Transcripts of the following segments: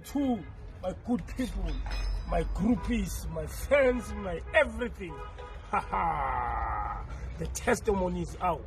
to my good people, my groupies, my friends, my everything. Haha, the testimony is out.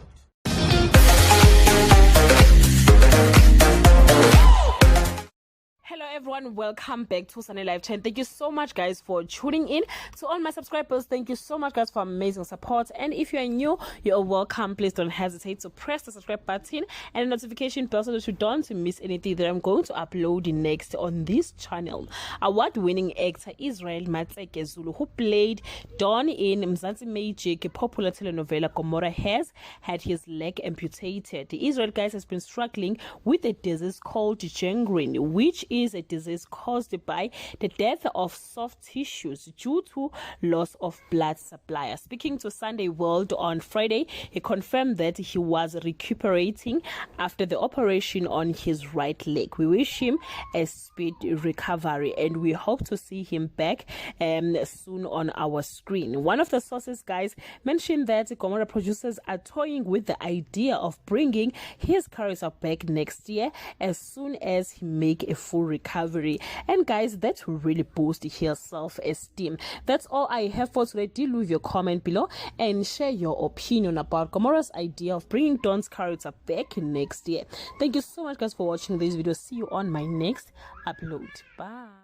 Hello everyone, welcome back to Sunday Live 10. Thank you so much guys for tuning in. To all my subscribers, thank you so much guys for amazing support. And if you are new, you're welcome. Please don't hesitate to press the subscribe button and the notification bell so that you don't miss anything that I'm going to upload next on this channel. Award-winning actor Israel Matseke Zulu, who played Don in Mzansi Magic, a popular telenovela Gomora, has had his leg amputated. Israel guys has been struggling with a disease called gangrene, which is a disease caused by the death of soft tissues due to loss of blood supply. Speaking to Sunday World on Friday, he confirmed that he was recuperating after the operation on his right leg. We wish him a speedy recovery and we hope to see him back soon on our screen. One of the sources guys mentioned that Gomora producers are toying with the idea of bringing his character back next year as soon as he make a full recovery. And guys, that will really boost his self-esteem. That's all I have for today. Do leave your comment below and share your opinion about Gomora's idea of bringing Don's character back next year. Thank you so much guys for watching this video. See you on my next upload. Bye.